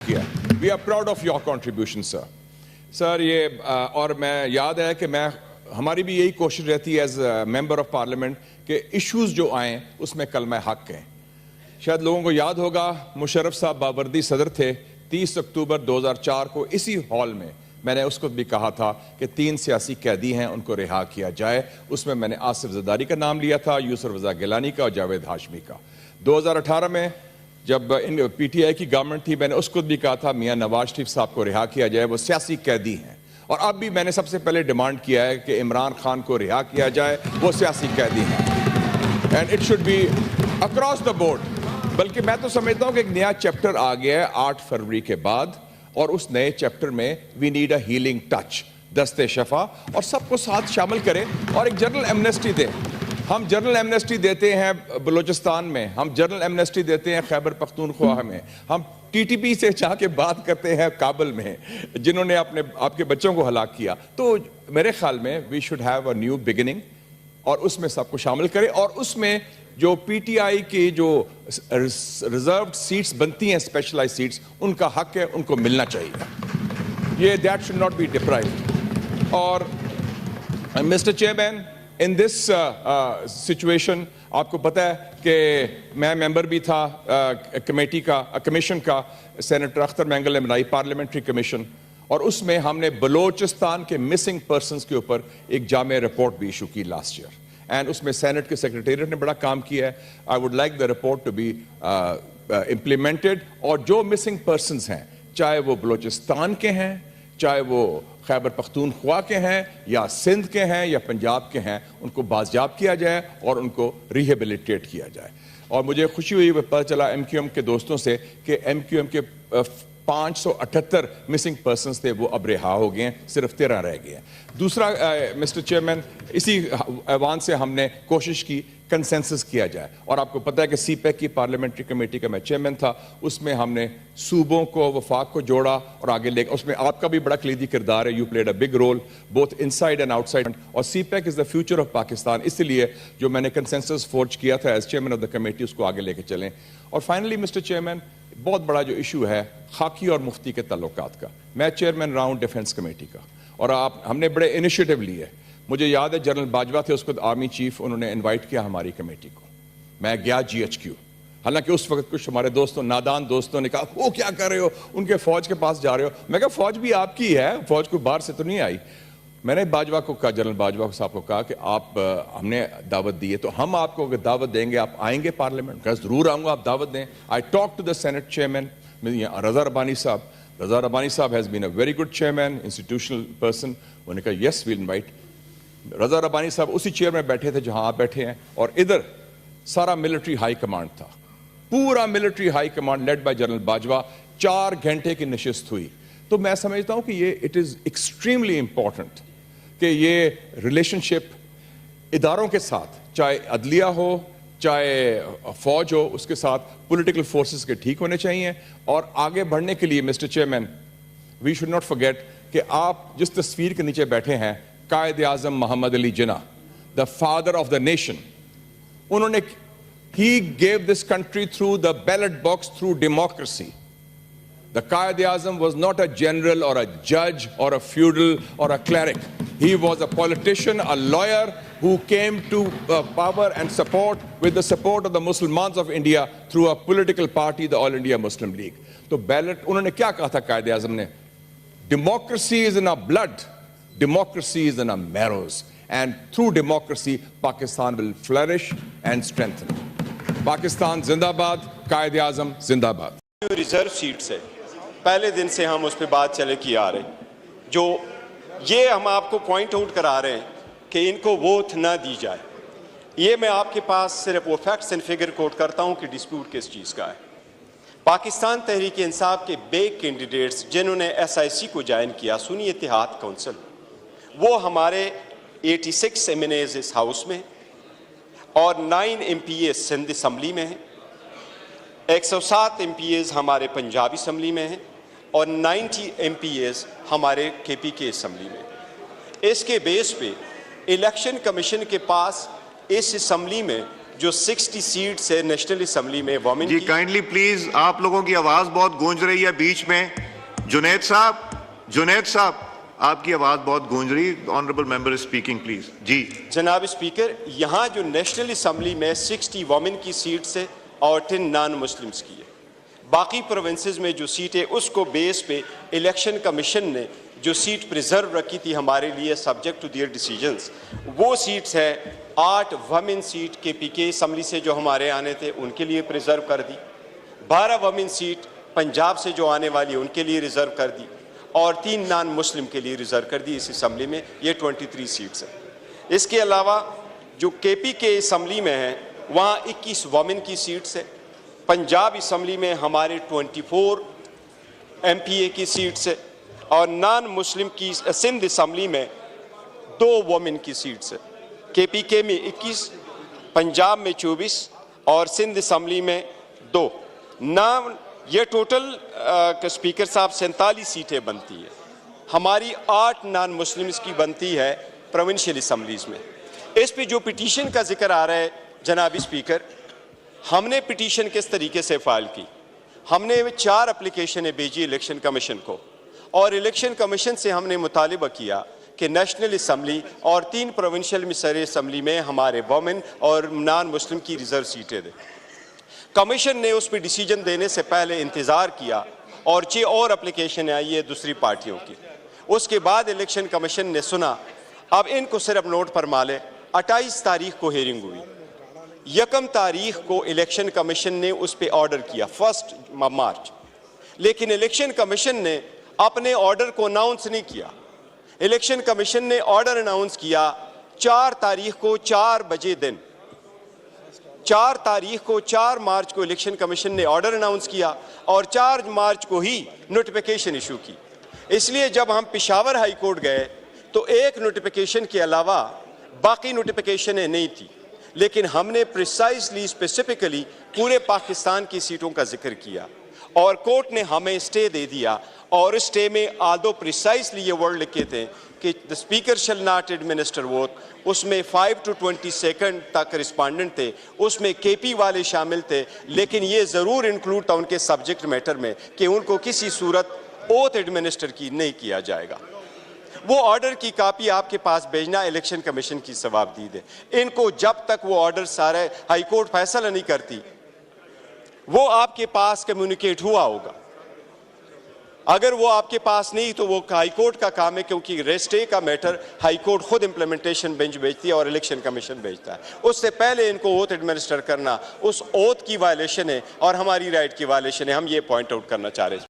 किया। We are proud of your contribution sir. Sir ये और मैं याद है कि हमारी भी यही कोशिश रहती है एज मेंबर ऑफ पार्लियामेंट कि इश्यूज जो आए उसमें कलमा हक है। शायद लोगों को याद होगा मुशर्रफ साहब बावर्दी सदर थे, 30 अक्टूबर 2004 को इसी हॉल में मैंने उसको भी कहा था कि 3 सियासी कैदी हैं, उनको रिहा किया जाए। उसमें मैंने आसिफ ज़रदारी का नाम लिया था, यूसुफ रज़ा गिलानी का और जावेद हाशमी का। 2018 में जब इन पीटीआई की गवर्नमेंट थी, मैंने उसको भी कहा था मियां नवाज शरीफ साहब को रिहा किया जाए, वो सियासी कैदी हैं। और अब भी मैंने सबसे पहले डिमांड किया है कि इमरान खान को रिहा किया जाए, वो सियासी कैदी हैं। And it should be across the board. बल्कि मैं तो समझता हूँ कि एक नया चैप्टर आ गया है 8 फरवरी के बाद, और उस नए चैप्टर में we need a healing touch, दस्ते शफा, और सबको साथ शामिल करें और एक जनरल एमनेस्टी दें। हम जनरल एमनेस्टी देते हैं बलूचिस्तान में, हम जनरल एमनेस्टी देते हैं खैबर पख्तूनख्वा में, हम टीटीपी से जाके बात करते हैं काबुल में जिन्होंने आपके बच्चों को हलाक किया। तो मेरे ख्याल में we should have a new beginning, और उसमें सबको शामिल करें। और उसमें जो पीटीआई की जो रिजर्व्ड सीट्स बनती हैं, स्पेशलाइज्ड सीट्स, उनका हक है, उनको मिलना चाहिए। ये that should not be deprived. और mister chairman, in this situation आपको पता है कि मैं मेंबर भी था कमीशन का, सेनेटर अख्तर मैंगल ने बनाई पार्लियामेंट्री कमीशन, और उसमें हमने बलोचिस्तान के मिसिंग पर्सनस के ऊपर एक जामे रिपोर्ट भी इशू की लास्ट ईयर, एंड उसमें सेनेट के सेक्रेटेरिएट ने बड़ा काम किया है। I would like the report to be implemented, और जो मिसिंग पर्सनस हैं, चाहे वो बलोचिस्तान के हैं, चाहे वो खैबर पख्तूनख्वा के हैं, या सिंध के हैं, या पंजाब के हैं, उनको बाजियाब किया जाए और उनको रिहेबिलिटेट किया जाए। और मुझे खुशी हुई पता चला एमक्यूएम के दोस्तों से कि एमक्यूएम के 578 मिसिंग पर्सनस थे, वो अब रिहा हो गए हैं, सिर्फ 13 रह गए हैं। दूसरा मिस्टर चेयरमैन, इसी ऐवान से हमने कोशिश की कंसेंसस किया जाए, और आपको पता है कि सीपैक की पार्लियामेंट्री कमेटी का मैं चेयरमैन था, उसमें हमने सूबों को, वफाक को जोड़ा और आगे ले, उसमें आपका भी बड़ा कलीदी किरदार है। You played a big role both inside and outside, और CPEC is the future of Pakistan. इसलिए जो मैंने कंसेंसस फोर्ज किया था as chairman of the committee, उसको आगे लेके चलें। और फाइनली मिस्टर चेयरमैन, बहुत बड़ा जो इशू है खाकी और मुफ्ती के ताल्लुकात का, मैं चेयरमैन रहा हूं डिफेंस कमेटी का, और हमने बड़े इनिशिएटिव लिए। मुझे याद है जनरल बाजवा थे उसको आर्मी चीफ, उन्होंने इनवाइट किया हमारी कमेटी को, मैं गया GHQ। हालांकि उस वक्त कुछ हमारे दोस्तों, नादान दोस्तों ने कहा वो क्या कर रहे हो, उनके फौज के पास जा रहे हो। मैं कहा फौज भी आपकी है, फौज कोई बाहर से तो नहीं आई। मैंने बाजवा को कहा, जनरल बाजवा साहब को कहा कि आप हमने दावत दी है, तो हम आपको दावत देंगे, आप आएंगे पार्लियामेंट? कहा जरूर आऊंगा, आप दावत दें। I talk to the senate chairman Raza Rabbani साहब। रजा रबानी साहब has been a very good chairman, institutional person. उन्होंने कहा yes we'll invite. Raza Rabbani साहब उसी चेयर में बैठे थे जहां आप बैठे हैं, और इधर सारा मिलिट्री हाई कमांड था, पूरा military high command led by general Bajwa. 4 घंटे की नशिस्त हुई। तो मैं समझता हूं कि ये इट इज एक्सट्रीमली इंपॉर्टेंट कि ये रिलेशनशिप इदारों के साथ, चाहे अदलिया हो, चाहे फौज हो, उसके साथ पॉलिटिकल फोर्सेस के ठीक होने चाहिए। और आगे बढ़ने के लिए mister chairman, we should not forget कि आप जिस तस्वीर के नीचे बैठे हैं, Quaid Azam Mohammad Ali Jinnah, the father of the nation, उन्होंने he gave this country through the ballot box, through democracy. The Qaid-e-Azam was not a general or a judge or a feudal or a cleric. He was a politician, a lawyer who came to power and support with the support of the Muslimans of India through a political party, the All India Muslim League. तो ballot, उन्होंने क्या कहा था Qaid-e-Azam ने? Democracy is in our blood. Democracy is in our marrows. And through democracy, Pakistan will flourish and strengthen. Pakistan जिंदाबाद, कायद-ए-आज़म जिंदाबाद। Reserve seat से पहले दिन से हम उस पर बात चले की आ रहे, जो ये हम आपको पॉइंट आउट करा रहे हैं कि इनको वोट ना दी जाए। ये मैं आपके पास सिर्फ वो फैक्ट्स एंड फिगर कोट करता हूँ कि डिस्प्यूट किस चीज़ का है। पाकिस्तान तहरीक इंसाफ के बे कैंडिडेट्स जिन्होंने SIC को ज्वाइन किया, सुन्नी इत्तेहाद काउंसिल, वो हमारे 86 MNAs इस हाउस में और 9 MPAs सिंध असम्बली में हैं, 107 MPAs हमारे पंजाब असम्बली में हैं, और 90 MPAs हमारे KPK असम्बली में। इसके बेस पे इलेक्शन कमीशन के पास इस असम्बली में جو 60 سیٹس ہے نیشنل اسمبلی میں وومن جی کی. کائنڈلی پلیز، آپ لوگوں کی آواز بہت گونج رہی ہے بیچ میں. جنید صاحب آپ کی آواز بہت گونج رہی. Honourable member is speaking please. جی جناب اسپیکر، یہاں جو نیشنل اسمبلی میں 60 وومن کی سیٹس ہے اور 10 نان مسلمس کی ہے. باقی پروونسز میں جو سیٹ ہے اس کو بیس پہ الیکشن کمیشن نے جو سیٹ پریزرو رکھی تھی ہمارے لیے سبجیکٹ ٹو دیئر ڈیسیجنز، وہ سیٹس ہے 8 وومن سیٹ کے پی کے اسمبلی سے جو ہمارے آنے تھے ان کے لیے پریزرو کر دی، 12 وومن سیٹ پنجاب سے جو آنے والی ان کے لیے ریزرو کر دی، اور 3 نان مسلم کے لیے ریزرو کر دی اس اسمبلی میں. یہ 23 سیٹس ہیں. اس کے علاوہ جو کے پی کے اسمبلی میں ہے وہاں 21 وومن کی سیٹس ہے. پنجاب اسمبلی میں ہمارے 24 ایم پی اے کی سیٹس ہے، اور نان مسلم کی سندھ اسمبلی میں 2 وومن کی سیٹس ہے. کے پی کے میں 21، پنجاب میں 24 اور سندھ اسمبلی میں 2. یہ ٹوٹل اسپیکر صاحب 47 سیٹیں بنتی ہیں. ہماری 8 نان مسلمز کی بنتی ہے پروونشل اسمبلیز میں. اس پہ جو پٹیشن کا ذکر آ رہا ہے جناب اسپیکر، ہم نے پٹیشن کس طریقے سے فائل کی؟ ہم نے 4 اپلیکیشنیں بھیجی الیکشن کمیشن کو، اور الیکشن کمیشن سے ہم نے مطالبہ کیا کہ نیشنل اسمبلی اور 3 پروونشل مسئلے اسمبلی میں ہمارے وومن اور نان مسلم کی ریزرو سیٹیں دیں. کمیشن نے اس پہ ڈیسیجن دینے سے پہلے انتظار کیا، اور 6 اور اپلیکیشن آئی ہے دوسری پارٹیوں کی. اس کے بعد الیکشن کمیشن نے سنا. اب ان کو صرف نوٹ فرما لیں، 28 تاریخ کو ہیرنگ ہوئی، 1 تاریخ کو الیکشن کمیشن نے اس پہ آرڈر کیا 1 مارچ. لیکن الیکشن کمیشن نے اپنے آرڈر کو اناؤنس نہیں کیا. الیکشن کمیشن نے آرڈر اناؤنس کیا 4 تاریخ کو 4 بجے دن. 4 تاریخ کو 4 مارچ کو الیکشن کمیشن نے آرڈر اناؤنس کیا، اور 4 مارچ کو ہی نوٹیفیکیشن ایشو کی. اس لیے جب ہم پشاور ہائی کورٹ گئے تو ایک نوٹیفیکیشن کے علاوہ باقی نوٹیفیکیشنیں نہیں تھی. لیکن ہم نے پریسائزلی اسپیسیفکلی پورے پاکستان کی سیٹوں کا ذکر کیا، اور کورٹ نے ہمیں اسٹے دے دیا. اور اس اسٹے میں آدھو پریسائزلی یہ ورڈ لکھے تھے کہ the speaker shall not administer vote. اس میں 5 to 20 سیکنڈ تک رسپانڈنٹ تھے، اس میں کے پی والے شامل تھے، لیکن یہ ضرور انکلوڈ تھا ان کے سبجیکٹ میٹر میں کہ ان کو کسی صورت اوتھ ایڈمنسٹر کی نہیں کیا جائے گا. وہ آرڈر کی کاپی آپ کے پاس بھیجنا الیکشن کمیشن کی ثوابدید ہے. ان کو جب تک وہ آرڈر سارے ہائی کورٹ فیصلہ نہیں کرتی وہ آپ کے پاس کمیونیکیٹ ہوا ہوگا. اگر وہ آپ کے پاس نہیں تو وہ ہائی کورٹ کا کام ہے، کیونکہ ریسٹے کا میٹر ہائی کورٹ خود امپلیمنٹیشن بینچ بھیجتی ہے اور الیکشن کمیشن بھیجتا ہے. اس سے پہلے ان کو اوتھ ایڈمنسٹر کرنا اس اوتھ کی وائلیشن ہے اور ہماری رائٹ کی وائلیشن ہے. ہم یہ پوائنٹ آؤٹ کرنا چاہ رہے ہیں.